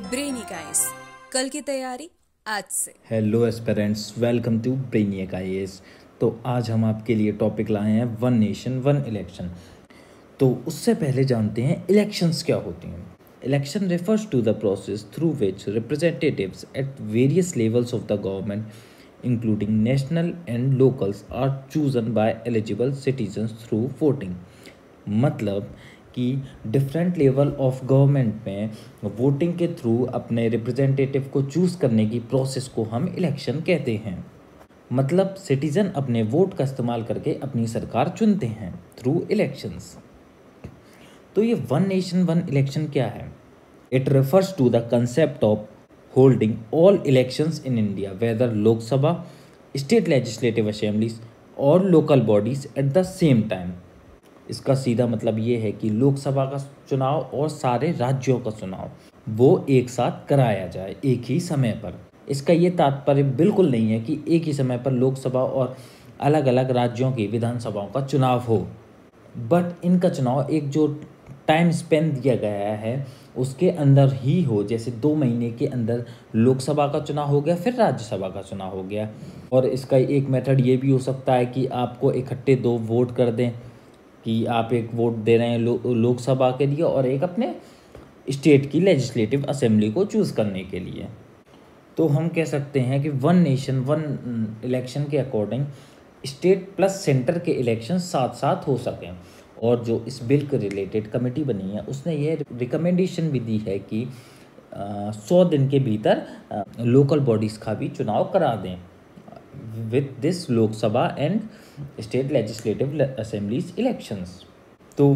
ब्रेनिक IAS, कल की तैयारी आज से। Hello aspirants, welcome to Brainiac IAS. तो आज हम आपके लिए टॉपिक लाए हैं वन नेशन वन इलेक्शन। तो उससे पहले जानते हैं इलेक्शंस क्या होती हैं। Election refers to the process through which representatives at various levels of the government including national and locals are chosen by eligible citizens through voting. मतलब कि डिफरेंट लेवल ऑफ गवर्नमेंट में वोटिंग के through अपने representative को choose करने की process को हम इलेक्शन कहते हैं। मतलब सिटीज़न अपने वोट का इस्तेमाल करके अपनी सरकार चुनते हैं थ्रू इलेक्शंस। तो ये वन नेशन वन इलेक्शन क्या है? It refers to the concept of holding all elections in India whether Lok Sabha, state legislative assemblies और local bodies at the same time. इसका सीधा मतलब ये है कि लोकसभा का चुनाव और सारे राज्यों का चुनाव वो एक साथ कराया जाए एक ही समय पर। इसका ये तात्पर्य बिल्कुल नहीं है कि एक ही समय पर लोकसभा और अलग अलग राज्यों की विधानसभाओं का चुनाव हो, बट इनका चुनाव एक जो टाइम स्पेन दिया गया है उसके अंदर ही हो। जैसे 2 महीने के अंदर लोकसभा का चुनाव हो गया, फिर राज्यसभा का चुनाव हो गया। और इसका एक मेथड ये भी हो सकता है कि आपको इकट्ठे 2 वोट कर दें, कि आप एक वोट दे रहे हैं लोकसभा के लिए और एक अपने स्टेट की लेजिस्लेटिव असेंबली को चूज़ करने के लिए। तो हम कह सकते हैं कि वन नेशन वन इलेक्शन के अकॉर्डिंग स्टेट प्लस सेंटर के इलेक्शन साथ साथ हो सकें। और जो इस बिल के रिलेटेड कमेटी बनी है उसने ये रिकमेंडेशन भी दी है कि 100 दिन के भीतर लोकल बॉडीज़ का भी चुनाव करा दें with this Lok Sabha and state legislative assemblies elections. तो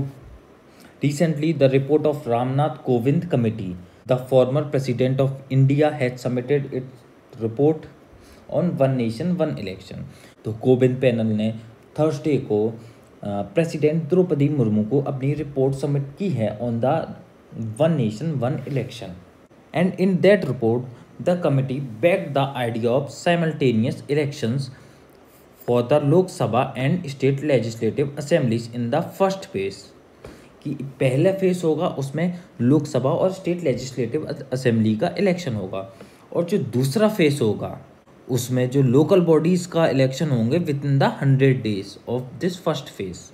recently the report of Ramnath Kovind committee, the former president of India, had submitted its report on one nation one election. तो Kovind panel ने Thursday को president Draupadi Murmu को अपनी report submit की है on the one nation one election. And in that report the committee backed the idea of simultaneous elections for the Lok Sabha and state legislative assemblies in the first phase। कि पहला phase होगा उसमें लोकसभा और state legislative assembly का election होगा, और जो दूसरा फेज होगा उसमें जो लोकल बॉडीज़ का इलेक्शन होंगे with in the 100 days of this first phase.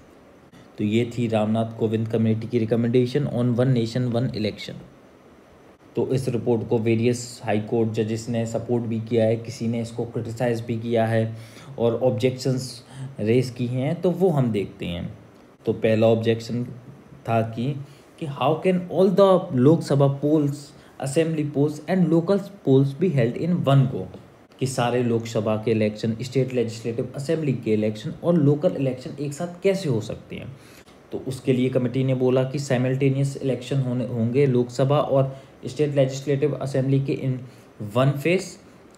तो ये थी रामनाथ कोविंद कमेटी की recommendation on one nation one election. तो इस रिपोर्ट को वेरियस हाई कोर्ट जजेस ने सपोर्ट भी किया है, किसी ने इसको क्रिटिसाइज भी किया है और ऑब्जेक्शंस रेज की हैं। तो वो हम देखते हैं। तो पहला ऑब्जेक्शन था कि how can all the Lok Sabha polls, assembly polls and local polls be held in one go. कि सारे लोकसभा के इलेक्शन, स्टेट लेजिस्लेटिव असेंबली के इलेक्शन और लोकल इलेक्शन एक साथ कैसे हो सकते हैं। तो उसके लिए कमेटी ने बोला कि साइमल्टेनियस इलेक्शन होंगे लोकसभा और स्टेट लेजिस्लेटिव असेंबली के इन वन फेज,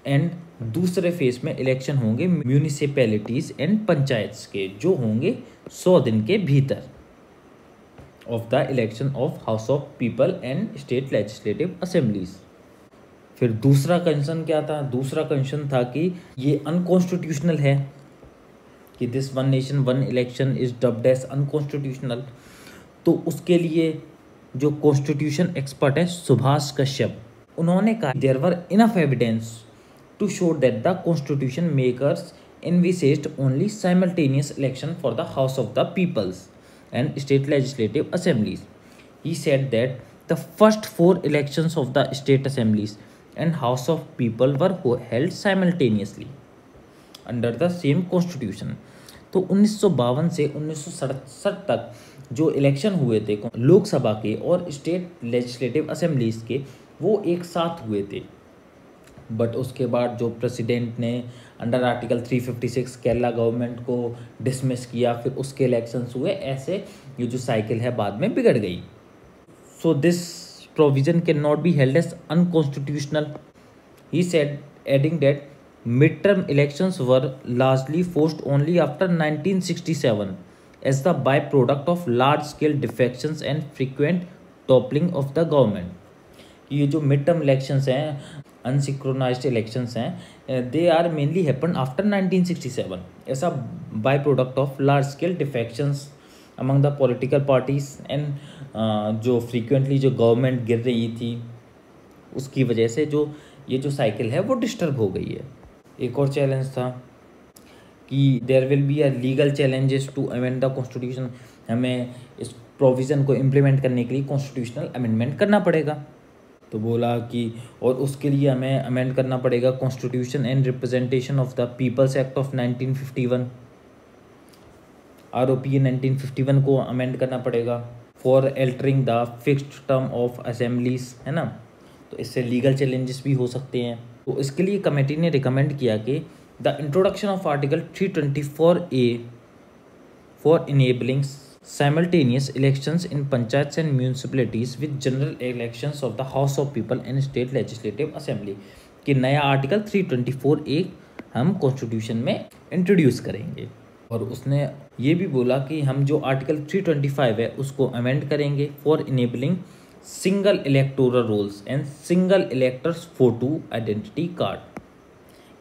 एंड दूसरे फेज में इलेक्शन होंगे म्यूनिसिपैलिटीज़ एंड पंचायत्स के, जो होंगे 100 दिन के भीतर of the election of house of people and state legislative assemblies. फिर दूसरा कंसर्न क्या था? दूसरा कंसर्न था कि ये अनकॉन्स्टिट्यूशनल है, कि this one nation one election is dubbed as unconstitutional. तो उसके लिए जो कॉन्स्टिट्यूशन एक्सपर्ट है सुभाष कश्यप, उन्होंने कहा there were enough evidence to show that the constitution makers envisaged only simultaneous election for the House of the Peoples and state legislative assemblies. He said that the first 4 elections of the state assemblies and House of People were held simultaneously under the same constitution। तो 1952 से 1967 तक जो election हुए थे लोकसभा के और state legislative assemblies के, वो एक साथ हुए थे। बट उसके बाद जो प्रेसिडेंट ने अंडर आर्टिकल 356 केरला गवर्नमेंट को डिसमिस किया, फिर उसके इलेक्शंस हुए। ऐसे ये जो साइकिल है बाद में बिगड़ गई। So this provision can not be held as unconstitutional, he said, adding that midterm elections were largely forced only after 1967 as the byproduct of large-scale defections and frequent toppling of the government। ये जो mid term elections हैं, unsynchronised elections हैं, they are mainly happen after 1967 ऐसा by product of large scale defections among the political parties and जो frequently जो government गिर रही थी उसकी वजह से जो ये जो साइकिल है वो डिस्टर्ब हो गई है। एक और चैलेंज था कि there will be a legal challenges to amend the constitution, हमें इस प्रोविज़न को इम्प्लीमेंट करने के लिए कॉन्स्टिट्यूशनल अमेंडमेंट करना पड़ेगा। तो बोला कि और उसके लिए हमें अमेंड करना पड़ेगा constitution and representation of the peoples act of 1951, ROP 1951 को अमेंड करना पड़ेगा for altering the fixed term of assemblies, है ना। तो इससे लीगल चैलेंजेस भी हो सकते हैं। तो इसके लिए कमेटी ने रिकमेंड किया कि the introduction of article 324A for enabling simultaneous elections in panchayats and municipalities with general elections of the House of People and State Legislative Assembly कि नया आर्टिकल 324A हम कॉन्स्टिट्यूशन में इंट्रोड्यूस करेंगे। और उसने ये भी बोला कि हम जो आर्टिकल 325 है उसको अमेंड करेंगे for enabling single electoral rolls and single electors photo identity card,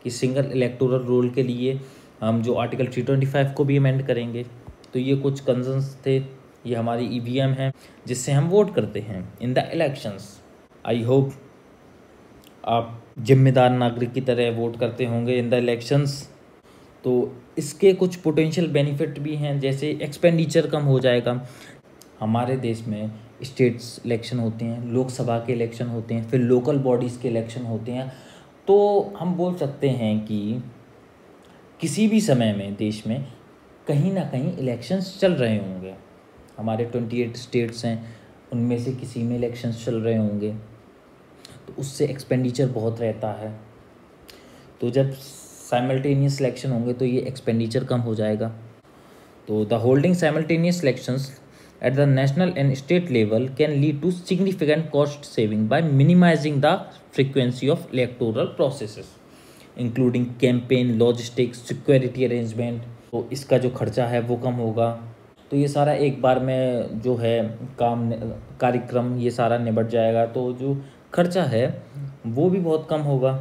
कि सिंगल इलेक्टोरल रोल के लिए हम जो आर्टिकल 325 को भी अमेंड करेंगे। तो ये कुछ कंसर्न्स थे। ये हमारी EVM है जिससे हम वोट करते हैं in the elections. I hope आप जिम्मेदार नागरिक की तरह वोट करते होंगे इन द इलेक्शंस। तो इसके कुछ पोटेंशियल बेनिफिट भी हैं, जैसे एक्सपेंडिचर कम हो जाएगा। हमारे देश में स्टेट्स इलेक्शन होते हैं, लोकसभा के इलेक्शन होते हैं, फिर लोकल बॉडीज़ के इलेक्शन होते हैं। तो हम बोल सकते हैं कि किसी भी समय में देश में कहीं ना कहीं इलेक्शंस चल रहे होंगे। हमारे 28 स्टेट्स हैं, उनमें से किसी में इलेक्शंस चल रहे होंगे, तो उससे एक्सपेंडिचर बहुत रहता है। तो जब साइमल्टेनियस इलेक्शन होंगे तो ये एक्सपेंडिचर कम हो जाएगा। तो the holding simultaneous elections at the national and state level can lead to significant cost saving by minimising the frequency of electoral processes including campaign, logistics, security arrangement. तो इसका जो खर्चा है वो कम होगा। तो ये सारा एक बार में जो है कार्यक्रम ये सारा निबट जाएगा, तो जो खर्चा है वो भी बहुत कम होगा।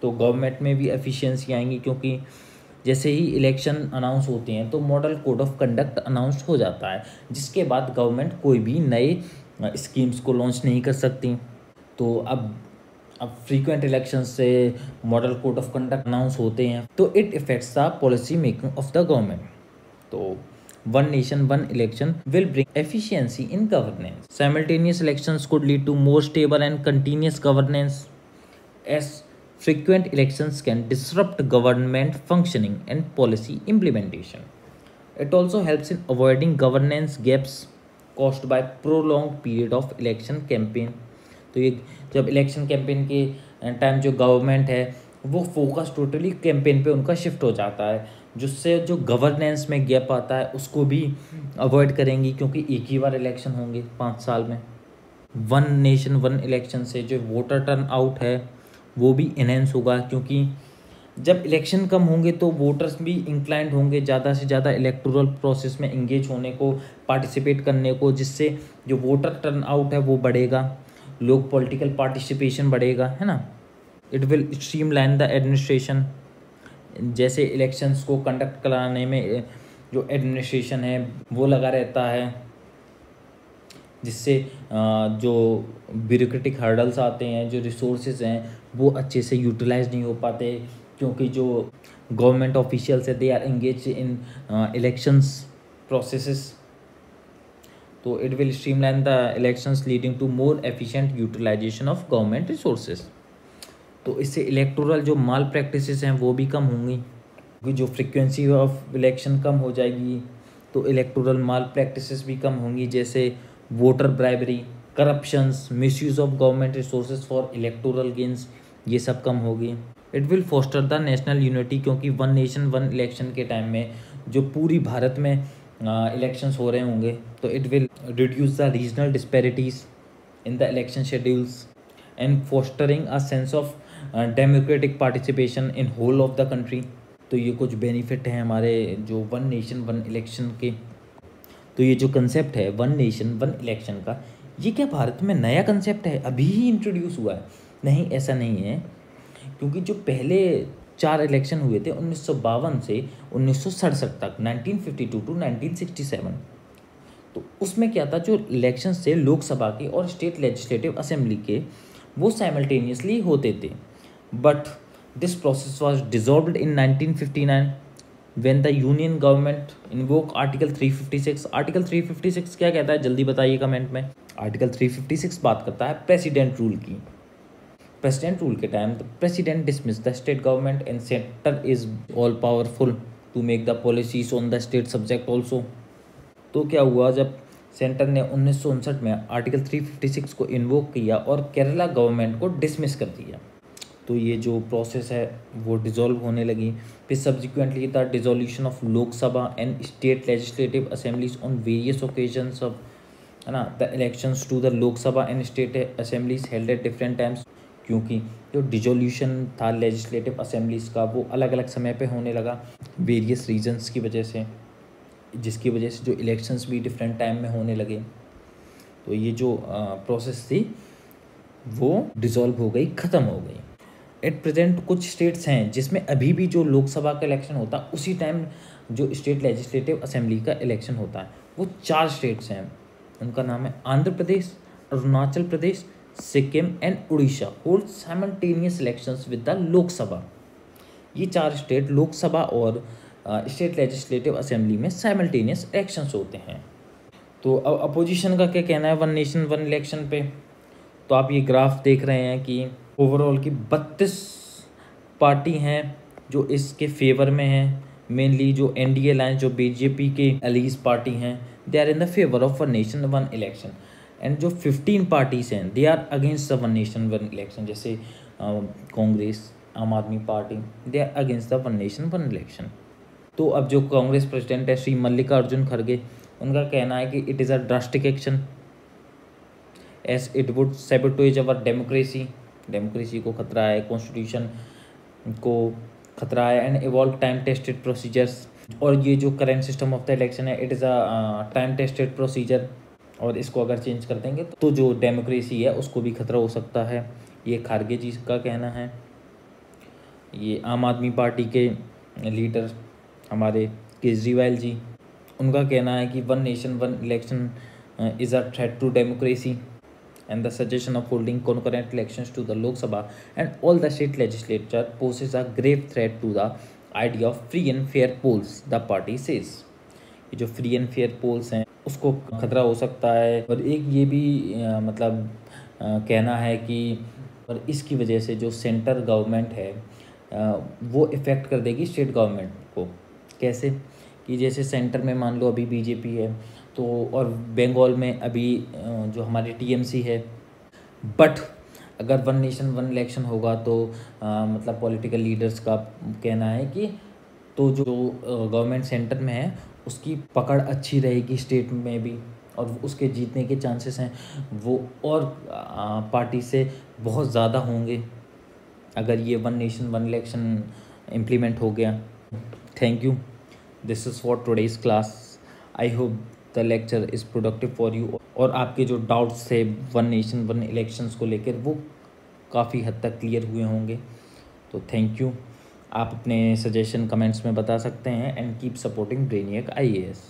तो गवर्नमेंट में भी एफिशिएंसी आएंगी, क्योंकि जैसे ही इलेक्शन अनाउंस होते हैं तो model code of conduct announce हो जाता है, जिसके बाद गवर्नमेंट कोई भी नए स्कीम्स को लॉन्च नहीं कर सकती। तो अब फ्रीक्वेंट इलेक्शन से model code of conduct announce होते हैं, तो it affects the policy making of the government. तो one nation one election will bring efficiency in governance. Simultaneous elections could lead to more stable and continuous governance, as frequent elections can disrupt government functioning and policy implementation. It also helps in avoiding governance gaps caused by prolonged period of election campaign. तो ये जब election campaign के time जो government है वो focus totally campaign पे उनका shift हो जाता है, जिससे जो गवर्नेंस में गैप आता है उसको भी अवॉइड करेंगी, क्योंकि एक ही बार इलेक्शन होंगे 5 साल में। वन नेशन वन इलेक्शन से जो वोटर टर्न आउट है वो भी इनहेंस होगा, क्योंकि जब इलेक्शन कम होंगे तो वोटर्स भी इंक्लाइंड होंगे ज़्यादा से ज़्यादा इलेक्टोरल प्रोसेस में इंगेज होने को, पार्टिसिपेट करने को, जिससे जो वोटर टर्न आउट है वो बढ़ेगा, लोग पॉलिटिकल पार्टिसिपेशन बढ़ेगा, है ना। It will streamline the administration. जैसे इलेक्शंस को कंडक्ट कराने में जो एडमिनिस्ट्रेशन है वो लगा रहता है, जिससे जो ब्यूरोक्रेटिक हर्डल्स आते हैं, जो रिसोर्सेज हैं वो अच्छे से यूटिलाइज नहीं हो पाते, क्योंकि जो गवर्नमेंट ऑफिशियल्स है they are engage in elections processes. तो it will streamline the elections leading to more efficient utilisation of government resources. तो इससे इलेक्टोरल जो माल प्रैक्टिसेस हैं वो भी कम होंगी, क्योंकि जो फ्रीक्वेंसी ऑफ इलेक्शन कम हो जाएगी तो इलेक्टोरल माल प्रैक्टिसेस भी कम होंगी, जैसे voter bribery, corruptions, misuse of government resources for electoral gains, ये सब कम होगी। It will foster the national unity, क्योंकि वन नेशन वन इलेक्शन के टाइम में जो पूरी भारत में इलेक्शंस हो रहे होंगे, तो it will reduce the regional disparities in the election schedules and fostering a sense of democratic participation in whole of the country. तो ये कुछ बेनिफिट हैं हमारे जो वन नेशन वन इलेक्शन के। तो ये जो कंसेप्ट है वन नेशन वन इलेक्शन का, ये क्या भारत में नया कंसेप्ट है, अभी ही इंट्रोड्यूस हुआ है? नहीं, ऐसा नहीं है, क्योंकि जो पहले 4 इलेक्शन हुए थे 1952 से 1967 तक, 1952 टू 1967, तो उसमें क्या था, जो इलेक्शन से लोकसभा के और स्टेट लेजिस्लेटिव असेंबली के वो साइमल्टेनियसली होते थे। But this process was dissolved in 1959 when the union government invoke article 356। Article 356 क्या कहता है, जल्दी बताइए कमेंट में। आर्टिकल 356 बात करता है प्रेसिडेंट रूल की। प्रेसिडेंट रूल के time the president dismiss the state government and centre is all powerful to make the policies on the state subject also. तो क्या हुआ, जब सेंटर ने 1959 में आर्टिकल 356 को इन्वोक किया और केरला गवर्नमेंट को डिसमिस कर दिया, तो ये जो प्रोसेस है वो डिज़ोल्व होने लगी। फिर subsequently the dissolution of Lok Sabha and state legislative assemblies on various occasions of, है ना, the elections to the Lok Sabha and state assemblies held at different times. क्योंकि जो डिजोल्यूशन था लेजिस्लेटिव असेंबलीज का वो अलग अलग समय पे होने लगा वेरियस रीजन्स की वजह से, जिसकी वजह से जो इलेक्शंस भी डिफरेंट टाइम में होने लगे। तो ये जो प्रोसेस थी वो डिज़ोल्व हो गई, ख़त्म हो गई। एट प्रेजेंट कुछ स्टेट्स हैं जिसमें अभी भी जो लोकसभा का इलेक्शन होता है उसी टाइम जो स्टेट लेजिस्लेटिव असेंबली का इलेक्शन होता है। वो 4 स्टेट्स हैं, उनका नाम है Andhra Pradesh, Arunachal Pradesh, Sikkim and Orissa hold simultaneous elections with the Lok Sabha. ये 4 स्टेट लोकसभा और स्टेट लेजिस्लेटिव असेंबली में साइमल्टेनियस इलेक्शंस होते हैं। तो अब अपोजिशन का क्या कहना है वन नेशन वन इलेक्शन पे। तो आप ये ग्राफ देख रहे हैं कि ओवरऑल की 32 पार्टी हैं जो इसके फेवर में हैं। मेनली जो एनडीए अलायंस, जो बीजेपी के एलीज पार्टी हैं, they are in the favour of one nation one election. And जो 15 पार्टीज हैं they are against the one nation one election, जैसे Congress, Aam Aadmi Party, they are against the one nation one election. तो अब जो Congress president है श्री मल्लिकार्जुन खड़गे, उनका कहना है कि it is a drastic action as it would sabotage our democracy को खतरा है, कॉन्स्टिट्यूशन को खतरा है, and evolve time tested procedures. और ये जो current system of the election है it is a time tested procedure, और इसको अगर चेंज कर देंगे तो जो डेमोक्रेसी है उसको भी खतरा हो सकता है। ये खारगे जी का कहना है। ये आम आदमी पार्टी के लीडर हमारे केजरीवाल जी, उनका कहना है कि one nation one election is a threat to democracy and the suggestion of holding concurrent elections to the Lok Sabha and all the state legislature poses a grave threat to the idea of free and fair polls, the party says। ये जो free and fair poles हैं उसको खतरा हो सकता है। और एक ये भी मतलब कहना है कि और इसकी वजह से जो सेंटर गवर्नमेंट है वो इफ़ेक्ट कर देगी स्टेट गवर्नमेंट को। कैसे कि जैसे सेंटर में मान लो अभी बीजेपी है, तो और बंगाल में अभी जो हमारी टीएमसी है। बट अगर वन नेशन वन इलेक्शन होगा तो मतलब पॉलिटिकल लीडर्स का कहना है कि तो जो गवर्नमेंट सेंटर में है उसकी पकड़ अच्छी रहेगी स्टेट में भी, और उसके जीतने के चांसेस हैं वो और पार्टी से बहुत ज़्यादा होंगे अगर ये one nation one election implement हो गया। Thank you, this is for today's class. I hope the lecture is productive for you, और आपके जो डाउट्स थे वन नेशन वन इलेक्शंस को लेकर वो काफ़ी हद तक क्लियर हुए होंगे। तो थैंक यू। आप अपने सजेशन कमेंट्स में बता सकते हैं। And keep supporting Brainiac IAS।